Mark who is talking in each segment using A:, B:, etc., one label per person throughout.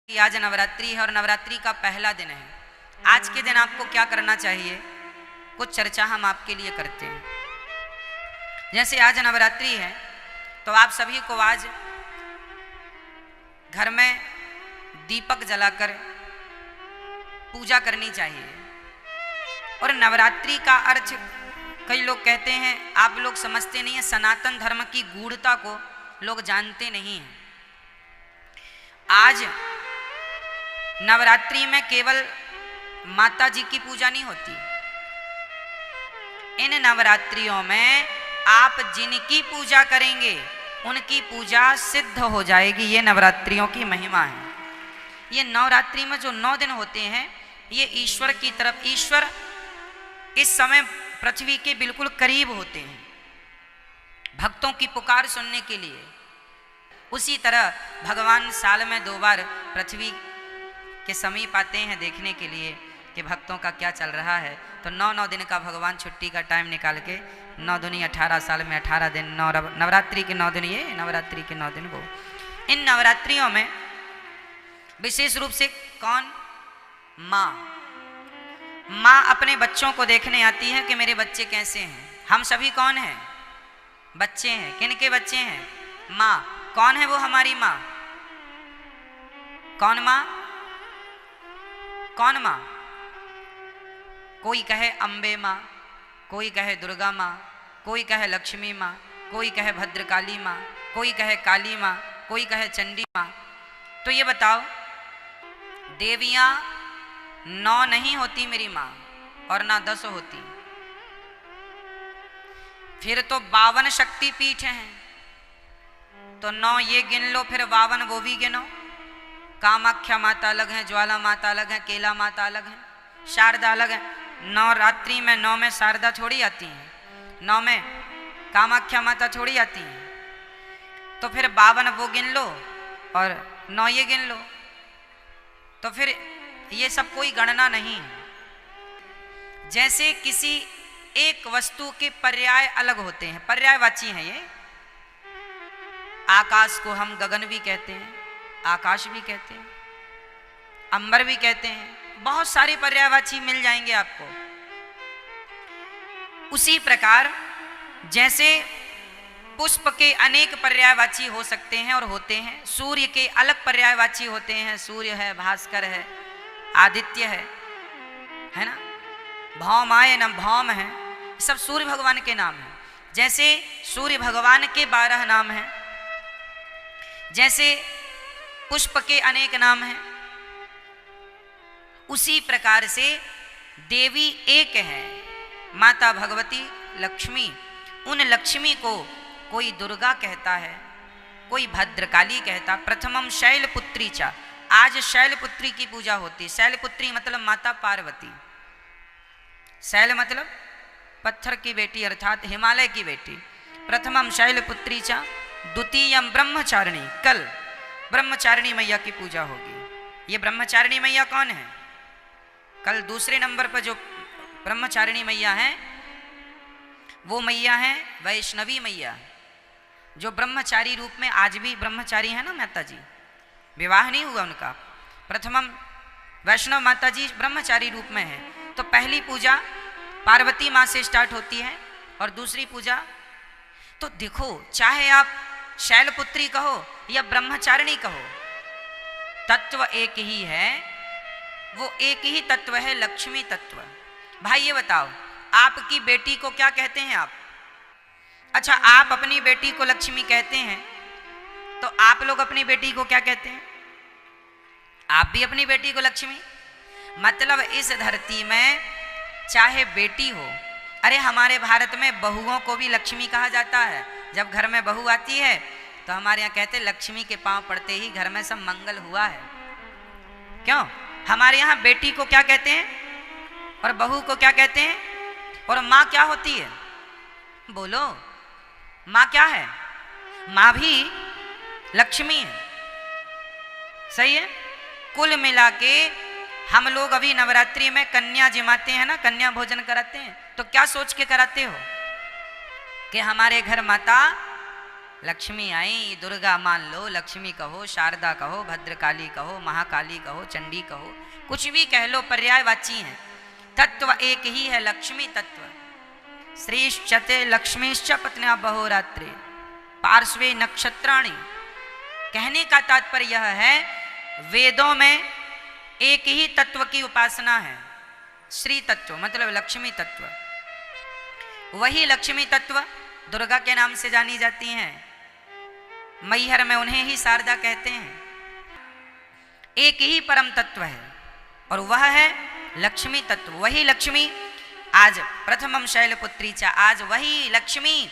A: कि आज नवरात्रि है और नवरात्रि का पहला दिन है। आज के दिन आपको क्या करना चाहिए, कुछ चर्चा हम आपके लिए करते हैं। जैसे आज नवरात्रि है तो आप सभी को आज घर में दीपक जलाकर पूजा करनी चाहिए। और नवरात्रि का अर्थ कई लोग कहते हैं, आप लोग समझते नहीं हैं, सनातन धर्म की गूढ़ता को लोग जानते नहीं हैं। आज नवरात्रि में केवल माता जी की पूजा नहीं होती, इन नवरात्रियों में आप जिनकी पूजा करेंगे उनकी पूजा सिद्ध हो जाएगी। ये नवरात्रियों की महिमा है। ये नवरात्रि में जो 9 दिन होते हैं ये ईश्वर की तरफ, ईश्वर इस समय पृथ्वी के बिल्कुल करीब होते हैं भक्तों की पुकार सुनने के लिए। उसी तरह भगवान साल में 2 बार पृथ्वी के समीप आते हैं देखने के लिए कि भक्तों का क्या चल रहा है। तो 9 दिन का भगवान छुट्टी का टाइम निकाल के 9 दूनी 18 साल में 18 दिन नवरात्रि के 9 दिन, ये नवरात्रि के 9 दिन वो। इन नवरात्रियों में विशेष रूप से कौन, माँ अपने बच्चों को देखने आती है कि मेरे बच्चे कैसे हैं। हम सभी कौन हैं, बच्चे हैं। किन के बच्चे हैं, माँ। कौन है वो हमारी माँ, कौन माँ, कौन माँ। कोई कहे अम्बे माँ, कोई कहे दुर्गा माँ, कोई कहे लक्ष्मी माँ, कोई कहे भद्रकाली माँ, कोई कहे काली माँ, कोई कहे चंडी माँ। तो ये बताओ, देवियाँ 9 नहीं होती मेरी माँ, और ना 10 होती। फिर तो 52 शक्ति पीठ हैं। तो 9 ये गिन लो, फिर 52 वो भी गिनो। कामाख्या माता अलग है, ज्वाला माता अलग है, केला माता अलग है, शारदा अलग है। नवरात्रि में 9 में शारदा थोड़ी आती है, 9 में कामाख्या माता थोड़ी आती है। तो फिर 52 वो गिन लो और 9 ये गिन लो। तो फिर ये सब कोई गणना नहीं है। जैसे किसी एक वस्तु के पर्याय अलग होते हैं, पर्यायवाची हैं ये। आकाश को हम गगन भी कहते हैं, आकाश भी कहते हैं, अंबर भी कहते हैं, बहुत सारे पर्यायवाची मिल जाएंगे आपको। उसी प्रकार जैसे पुष्प के अनेक पर्यायवाची हो सकते हैं और होते हैं, सूर्य के अलग पर्यायवाची होते हैं। सूर्य है, भास्कर है, आदित्य है ना, भौमाय न भौम है, सब सूर्य भगवान के नाम हैं। जैसे सूर्य भगवान के 12 नाम हैं, जैसे पुष्प के अनेक नाम हैं, उसी प्रकार से देवी एक है, माता भगवती लक्ष्मी। उन लक्ष्मी को कोई दुर्गा कहता है, कोई भद्रकाली कहता। प्रथमम शैलपुत्री चा, आज शैलपुत्री की पूजा होती। शैलपुत्री मतलब माता पार्वती। शैल मतलब पत्थर की बेटी अर्थात हिमालय की बेटी। प्रथमम शैलपुत्री चा, द्वितीयम ब्रह्मचारिणी। कल ब्रह्मचारिणी मैया की पूजा होगी। ये ब्रह्मचारिणी मैया कौन है, कल दूसरे नंबर पर जो ब्रह्मचारिणी मैया है वो मैया है वैष्णवी मैया, जो ब्रह्मचारी रूप में आज भी ब्रह्मचारी है ना माता जी, विवाह नहीं हुआ उनका। प्रथमम वैष्णव माता जी ब्रह्मचारी रूप में है। तो पहली पूजा पार्वती माँ से स्टार्ट होती है और दूसरी पूजा, तो देखो चाहे आप शैलपुत्री कहो या ब्रह्मचारिणी कहो, तत्व एक ही है, वो एक ही तत्व है, लक्ष्मी तत्व। भाई ये बताओ, आपकी बेटी को क्या कहते हैं आप? अच्छा, आप अपनी बेटी को लक्ष्मी कहते हैं, तो आप लोग अपनी बेटी को क्या कहते हैं? आप भी अपनी बेटी को लक्ष्मी। मतलब इस धरती में चाहे बेटी हो, अरे हमारे भारत में बहुओं को भी लक्ष्मी कहा जाता है। जब घर में बहू आती है तो हमारे यहाँ कहते हैं लक्ष्मी के पांव पड़ते ही घर में सब मंगल हुआ है। क्यों? हमारे यहाँ बेटी को क्या कहते हैं और बहू को क्या कहते हैं? और माँ क्या होती है, बोलो? माँ क्या है? माँ भी लक्ष्मी है। सही है। कुल मिला के हम लोग अभी नवरात्रि में कन्या जिमाते हैं ना, कन्या भोजन कराते हैं, तो क्या सोच के कराते हो कि हमारे घर माता लक्ष्मी आई, दुर्गा मान लो, लक्ष्मी कहो, शारदा कहो, भद्रकाली कहो, महाकाली कहो, चंडी कहो, कुछ भी कह लो, पर्यायवाची हैं। तत्व एक ही है, लक्ष्मी तत्व। श्रीश्चते लक्ष्मीश्च पत्न्या बहोरात्रे पार्श्वे नक्षत्राणि। कहने का तात्पर्य यह है, वेदों में एक ही तत्व की उपासना है, श्री तत्व मतलब लक्ष्मी तत्व। वही लक्ष्मी तत्व दुर्गा के नाम से जानी जाती हैं। मैहर में उन्हें ही शारदा कहते हैं। एक ही परम तत्व है और वह है लक्ष्मी तत्व। वही लक्ष्मी आज प्रथमम शैलपुत्री चा, आज वही लक्ष्मी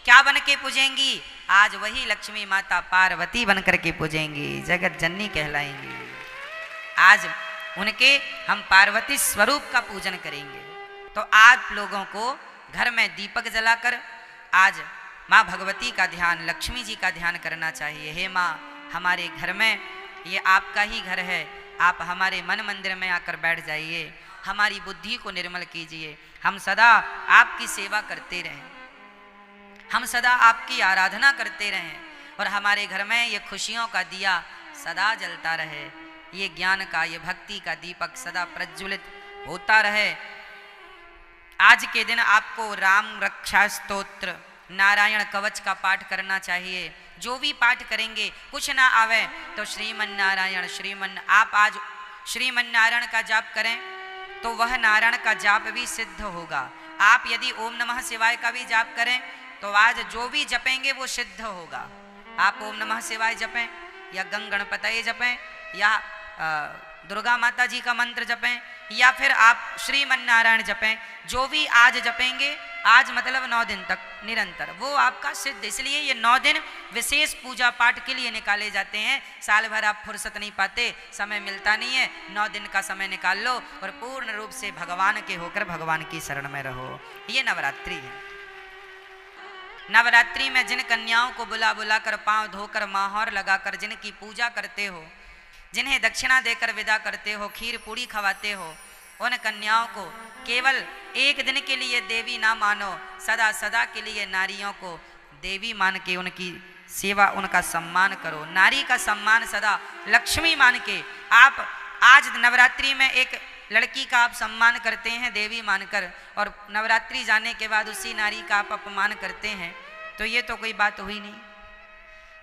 A: क्या बन के पूजेंगी? आज वही लक्ष्मी माता पार्वती बन करके पूजेंगी, जगत जननी कहलाएंगी। आज उनके हम पार्वती स्वरूप का पूजन करेंगे। तो आप लोगों को घर में दीपक जलाकर आज माँ भगवती का ध्यान, लक्ष्मी जी का ध्यान करना चाहिए। हे माँ, हमारे घर में, ये आपका ही घर है, आप हमारे मन मंदिर में आकर बैठ जाइए, हमारी बुद्धि को निर्मल कीजिए। हम सदा आपकी सेवा करते रहें, हम सदा आपकी आराधना करते रहें और हमारे घर में ये खुशियों का दिया सदा जलता रहे, ये ज्ञान का, ये भक्ति का दीपक सदा प्रज्वलित होता रहे। आज के दिन आपको राम रक्षा स्तोत्र, नारायण कवच का पाठ करना चाहिए। जो भी पाठ करेंगे, कुछ ना आवे तो श्रीमन नारायण आप आज श्रीमन नारायण का जाप करें तो वह नारायण का जाप भी सिद्ध होगा। आप यदि ओम नमः शिवाय का भी जाप करें तो आज जो भी जपेंगे वो सिद्ध होगा। आप ओम नमः शिवाय जपें या गंग गणपतये जपें या दुर्गा माता जी का मंत्र जपें या फिर आप श्रीमन नारायण जपें, जो भी आज जपेंगे, आज मतलब 9 दिन तक निरंतर, वो आपका सिद्ध। इसलिए ये 9 दिन विशेष पूजा पाठ के लिए निकाले जाते हैं। साल भर आप फुर्सत नहीं पाते, समय मिलता नहीं है, 9 दिन का समय निकाल लो और पूर्ण रूप से भगवान के होकर भगवान की शरण में रहो। ये नवरात्रि है। नवरात्रि में जिन कन्याओं को बुला बुला कर, पांव धोकर, माहौर लगाकर जिनकी पूजा करते हो, जिन्हें दक्षिणा देकर विदा करते हो, खीर पूड़ी खवाते हो, उन कन्याओं को केवल एक दिन के लिए देवी ना मानो, सदा सदा के लिए नारियों को देवी मान के उनकी सेवा, उनका सम्मान करो। नारी का सम्मान सदा लक्ष्मी मान के। आप आज नवरात्रि में एक लड़की का आप सम्मान करते हैं देवी मानकर और नवरात्रि जाने के बाद उसी नारी का आप अपमान करते हैं, तो ये तो कोई बात हुई नहीं।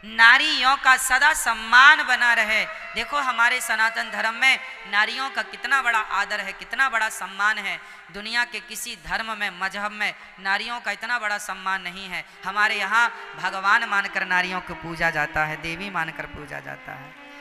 A: नारियों का सदा सम्मान बना रहे। देखो हमारे सनातन धर्म में नारियों का कितना बड़ा आदर है, कितना बड़ा सम्मान है। दुनिया के किसी धर्म में, मजहब में नारियों का इतना बड़ा सम्मान नहीं है। हमारे यहाँ भगवान मानकर नारियों को पूजा जाता है, देवी मानकर पूजा जाता है।